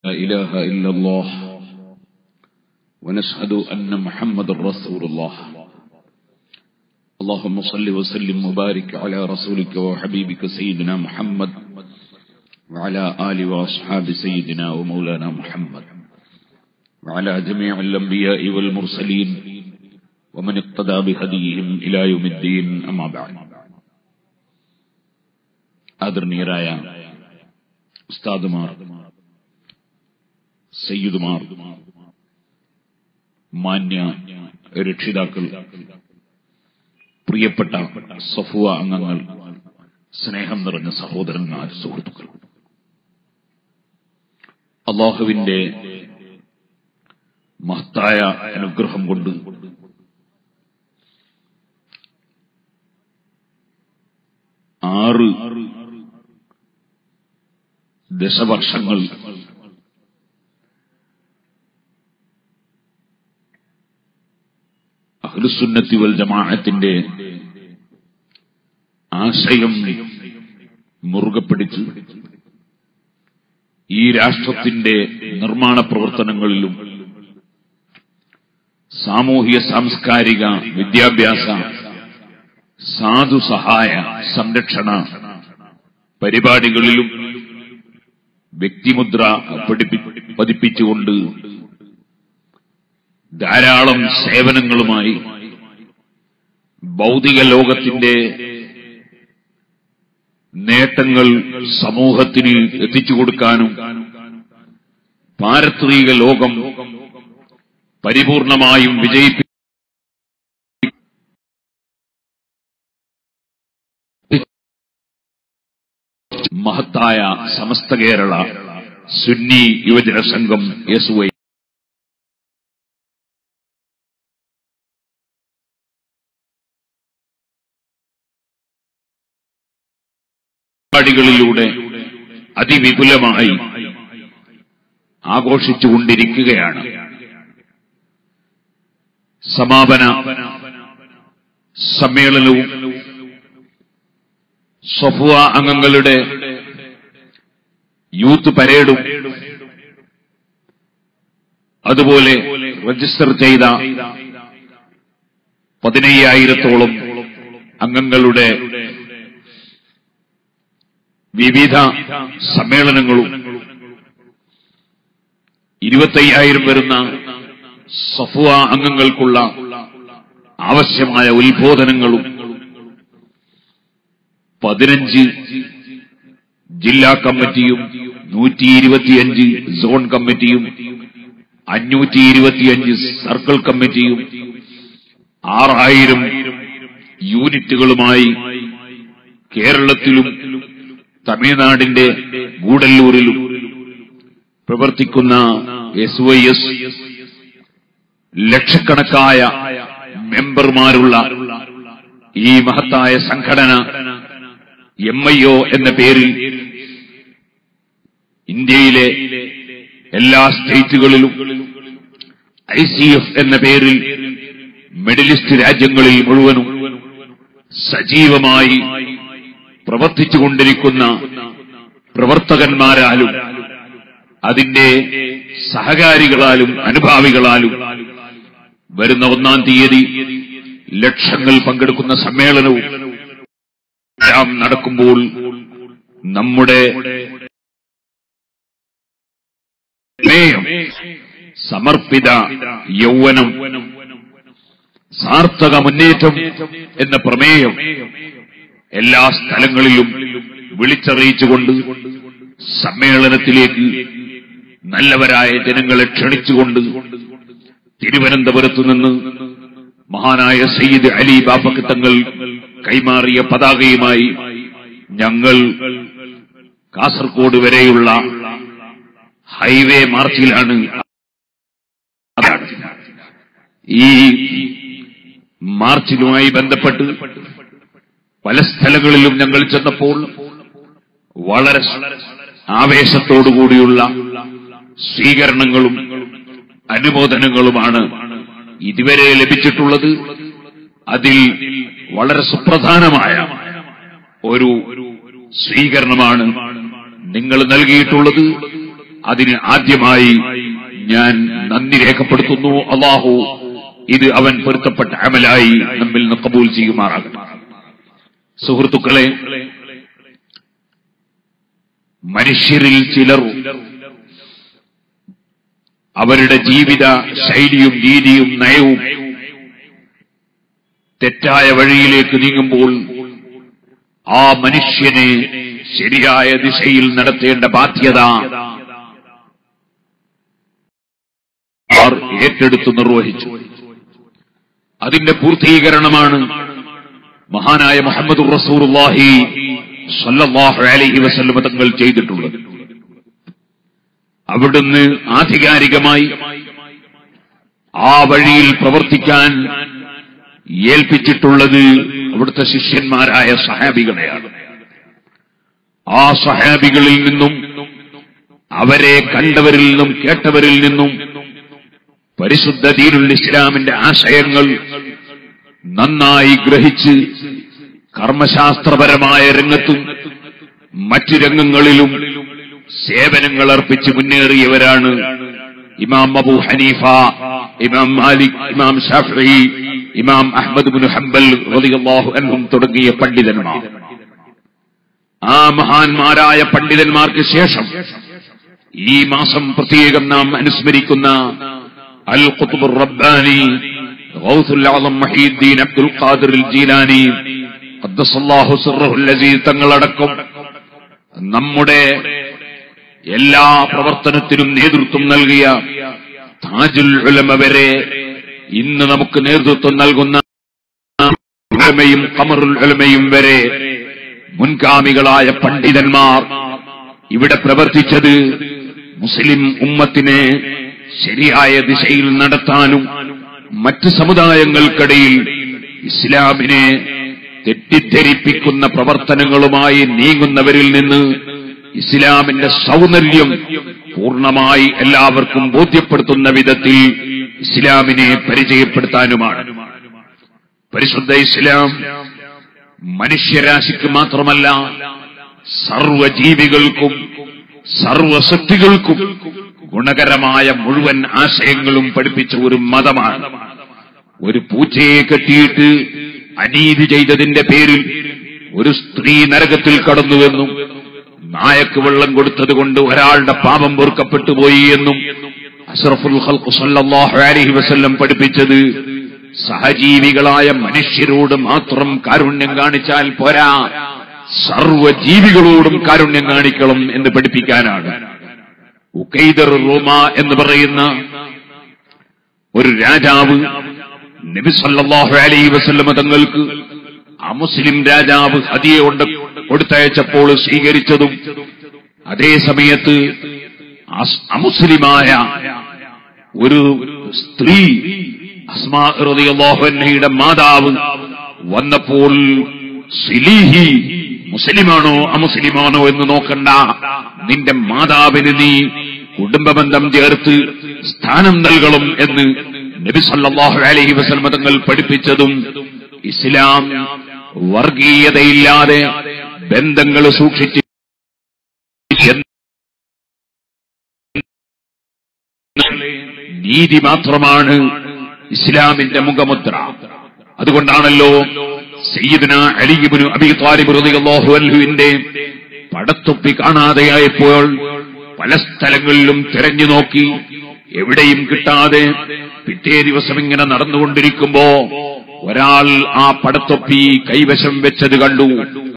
لا إله إلا الله ونشهد أن محمد رسول الله اللهم صل وسلم وبارك على رسولك وحبيبك سيدنا محمد وعلى آله وأصحاب سيدنا ومولانا محمد وعلى جميع الأنبياء والمرسلين ومن اقتدى بهديهم إلى يوم الدين أما بعد ആദരണീയരായ ഉസ്താദുമാർ, സയ്യിദുമാർ, മാന്യ രക്ഷിതാക്കൾ, പ്രിയപ്പെട്ട സഫുവ അംഗങ്ങൾ, സ്നേഹം നിറഞ്ഞ സഹോദരന്മാർ, സുഹൃത്തുക്കൾ, അല്ലാഹുവിന്റെ മഹത്തായ അനുഗ്രഹം കൊണ്ട് ആറ് ദശവർഷങ്ങൾ അഹ്ലുസുന്നത്തി വൽ ജമാഅത്തിന്റെ ആശയം മുറുകെ പിടിച്ച് ഈ രാഷ്ട്രത്തിന്റെ നിർമ്മാണ പ്രവർത്തനങ്ങളിലും സാമൂഹിക സാംസ്കാരിക വിദ്യാഭ്യാസ സാധു സഹായ സംരക്ഷണ പരിപാടികളിലും വ്യക്തിമുദ്ര പതിപ്പിച്ചുകൊണ്ട് ധാരാളം സേവനങ്ങളുമായി ഭൗതിക ലോകത്തിന്റെ നേട്ടങ്ങൾ സമൂഹത്തിന് എത്തിച്ചു കൊടുക്കാനും പാരത്രിക ലോകം പരിപൂർണമായും മഹത്തായ സമസ്ത കേരള സുന്നി യുവജന സംഘം SY പരിപാടികളിലൂടെ അതിവിപുലമായി ആഘോഷിച്ചുകൊണ്ടിരിക്കുകയാണ്. സമാപന സമ്മേളനവും സഫുവ അംഗങ്ങളുടെ യൂത്ത് പരേഡും അതുപോലെ രജിസ്റ്റർ ചെയ്ത 15,000-ഓളം അംഗങ്ങളുടെ വിവിധ സമ്മേളനങ്ങളും 25,000 വരുന്ന സഫുവ അംഗങ്ങൾക്കുള്ള ആവശ്യമായ ഉത്ബോധനങ്ങളും 15 ജില്ലാ കമ്മിറ്റിയും 125 സോൺ കമ്മിറ്റിയും 525 സർക്കിൾ കമ്മിറ്റിയും 6,000 യൂണിറ്റുകളുമായി കേരളത്തിലും തമിഴ്നാടിന്റെ ഗൂഡല്ലൂരിലും പ്രവർത്തിക്കുന്ന SYS ലക്ഷക്കണക്കായ മെമ്പർമാരുള്ള ഈ മഹത്തായ സംഘടന MIO എന്ന പേരിൽ ഇന്ത്യയിലെ എല്ലാ സ്റ്റേറ്റുകളിലും, ICF എന്ന പേരിൽ മിഡിൽ ഈസ്റ്റ് രാജ്യങ്ങളിൽ മുഴുവനും സജീവമായി പ്രവർത്തിച്ചുകൊണ്ടിരിക്കുന്ന പ്രവർത്തകന്മാരാലും അതിന്റെ സഹകാരികളാലും അനുഭാവികളാലും വരുന്ന 1-ാം തീയതി ലക്ഷങ്ങൾ പങ്കെടുക്കുന്ന സമ്മേളനവും നടക്കുമ്പോൾ നമ്മുടെ സമർപ്പിത യൗവനം സാർത്ഥക മുന്നേറ്റം എന്ന പ്രമേയം എല്ലാ സ്ഥലങ്ങളിലും വിളിച്ചറിയിച്ചുകൊണ്ട് സമ്മേളനത്തിലേക്ക് നല്ലവരായ ജനങ്ങളെ ക്ഷണിച്ചുകൊണ്ട് തിരുവനന്തപുരത്തു നിന്ന് മഹാനായ സയ്യിദ് അലി ബാഫഖ് തങ്ങൾ കൈമാറിയ പതാകയുമായി ഞങ്ങൾ കാസർഗോഡ് വരെയുള്ള ഹൈവേ മാർച്ചിലാണ്. ഈ മാർച്ചിലുമായി ബന്ധപ്പെട്ട് പല സ്ഥലങ്ങളിലും ഞങ്ങൾ ചെന്നപ്പോൾ വളരെ ആവേശത്തോടുകൂടിയുള്ള സ്വീകരണങ്ങളും അനുമോദനങ്ങളുമാണ് ഇതുവരെ ലഭിച്ചിട്ടുള്ളത്. അതിൽ വളരെ സുപ്രധാനമായ ഒരു സ്വീകരണമാണ് നിങ്ങൾ നൽകിയിട്ടുള്ളത്. അതിന് ആദ്യമായി ഞാൻ നന്ദി രേഖപ്പെടുത്തുന്നു. അല്ലാഹു ഇത് അവൻ പൊരുത്തപ്പെട്ട അമലായി നമ്മിൽ നിന്ന് കബൂൽ ചെയ്യുമാറാകട്ടെ. സുഹൃത്തുക്കളെ, മനുഷ്യരിൽ ചിലർ അവരുടെ ജീവിത ശൈലിയും രീതിയും നയവും തെറ്റായ വഴിയിലേക്ക് നീങ്ങുമ്പോൾ ആ മനുഷ്യനെ ശരിയായ ദിശയിൽ നടത്തേണ്ട ബാധ്യത ഏറ്റെടുത്തു നിർവഹിച്ചു. അതിന്റെ പൂർത്തീകരണമാണ് മഹാനായ മുഹമ്മദുർ റസൂലുള്ളാഹി സ്വല്ലല്ലാഹു അലൈഹി വസല്ലം തങ്ങൾ ചെയ്തിട്ടുള്ളത്. അവിടുന്ന് ആധികാരികമായി ആ വഴിയിൽ പ്രവർത്തിക്കാൻ ഏൽപ്പിച്ചിട്ടുള്ളത് അവിടുത്തെ ശിഷ്യന്മാരായ സഹാബികളെയാണ്. ആ സഹാബികളിൽ നിന്നും അവരെ കണ്ടവരിൽ നിന്നും കേട്ടവരിൽ നിന്നും പരിശുദ്ധ ദീനുൽ ഇസ്ലാമിന്റെ ആശയങ്ങൾ നന്നായി ഗ്രഹിച്ച് കർമ്മശാസ്ത്രപരമായ രംഗത്തും മറ്റു രംഗങ്ങളിലും സേവനങ്ങൾ അർപ്പിച്ച് മുന്നേറിയവരാണ് ഇമാം അബൂ ഹനീഫ, ഇമാം മാലിക്, ഇമാം ശാഫിഈ, ഇമാം അഹ്മദ് ഇബ്നു ഹംബൽ റളിയല്ലാഹു അൻഹും തുടങ്ങിയ പണ്ഡിതന്മാർ. ആ മഹാന്മാരായ പണ്ഡിതന്മാർക്ക് ശേഷം ഈ മാസം പ്രത്യേകം നാം അനുസ്മരിക്കുന്ന അൽ ഖുത്ബുർ റബ്ബാനി ഗൗസുൽ അഅ്ളം മുഹീദ്ദീൻ അബ്ദുൽ ഖാദിർ അൽ ജീലാനി ഖദ്ദസല്ലാഹു സിർറഹുൽ അസീസ് തങ്ങളടക്കം നമ്മുടെ എല്ലാ പ്രവർത്തനത്തിനും നേതൃത്വം നൽകിയ താജുൽ ഉലമ വരെ ഇന്ന് നമുക്ക് നേതൃത്വം നൽകുന്ന ഉലമയും ഖമറുൽ ഉലമയും വരെ മുൻഗാമികളായ പണ്ഡിതന്മാർ ഇവിടെ പ്രവർത്തിച്ചത് മുസ്ലിം ഉമ്മത്തിനെ ശരിയായ ദിശയിൽ നടത്താനും മറ്റ് സമുദായങ്ങൾക്കിടയിൽ ഇസ്ലാമിനെ തെറ്റിദ്ധരിപ്പിക്കുന്ന പ്രവർത്തനങ്ങളുമായി നീങ്ങുന്നവരിൽ നിന്ന് ഇസ്ലാമിന്റെ സൗന്ദര്യം പൂർണ്ണമായി എല്ലാവർക്കും ബോധ്യപ്പെടുത്തുന്ന വിധത്തിൽ ഇസ്ലാമിനെ പരിചയപ്പെടുത്താനുമാണ്. പരിശുദ്ധ ഇസ്ലാം മനുഷ്യരാശിക്ക് മാത്രമല്ല സർവജീവികൾക്കും സർവസൃഷ്ടികൾക്കും ഗുണകരമായ മുഴുവൻ ആശയങ്ങളും പഠിപ്പിച്ച ഒരു മതമാണ്. ഒരു പൂച്ചയെ കെട്ടിയിട്ട് അനീതി ചെയ്തതിന്റെ പേരിൽ ഒരു സ്ത്രീ നരകത്തിൽ കടന്നുവെന്നും നായക്ക് വെള്ളം കൊടുത്തതുകൊണ്ട് ഒരാളുടെ പാപം പൊറുക്കപ്പെട്ടുപോയി എന്നും അഷ്റഫുൽ ഖൽഖ് സല്ലല്ലാഹു അലൈഹി വസല്ലം പഠിപ്പിച്ചത് സഹജീവികളായ മനുഷ്യരോട് മാത്രം കാരുണ്യം കാണിച്ചാൽ പോരാ, സർവജീവികളോടും കാരുണ്യം കാണിക്കണം എന്ന് പഠിപ്പിക്കാനാണ്. ഉഖൈദർ റൂമ എന്ന് പറയുന്ന ഒരു രാജാവ് നബി സല്ലല്ലാഹു അലൈഹി വസല്ലം തങ്ങൾക്ക് അമുസ്ലിം രാജാവ് ഹദിയ കൊണ്ട് കൊടുത്തയച്ചപ്പോൾ സ്വീകരിച്ചതും അതേ സമയത്ത് അമുസ്ലിമായ ഒരു സ്ത്രീ അസ്മാ റളിയല്ലാഹു അൻഹയുടെ മാതാവ് വന്നപ്പോൾ സിലീഹി, മുസ്ലിമാണോ അമുസ്ലിമാണോ എന്ന് നോക്കണ്ട, നിന്റെ മാതാവിന് നീ കുടുംബബന്ധം ചേർത്ത് സ്ഥാനം നൽകണം എന്ന് നബി സല്ലല്ലാഹു അലൈഹി വസല്ലം തങ്ങൾ പഠിപ്പിച്ചതും ഇസ്ലാം വർഗീയതയില്ലാതെ ബന്ധങ്ങൾ സൂക്ഷിച്ച് നീതി മാത്രമാണ് ഇസ്ലാമിന്റെ മുഖമുദ്ര. അതുകൊണ്ടാണല്ലോ സയ്യിദുനാ അലി ഇബ്നു അബീ ത്വാലിബ് റളിയല്ലാഹു അൻഹുവിന്റെ പടത്തൊപ്പി കാണാതെയായപ്പോൾ പല സ്ഥലങ്ങളിലും തിരഞ്ഞു നോക്കി, എവിടെയും കിട്ടാതെ പിറ്റേ ദിവസം ഇങ്ങനെ നടന്നുകൊണ്ടിരിക്കുമ്പോ ഒരാൾ ആ പടത്തൊപ്പി കൈവശം വെച്ചത് കണ്ടു.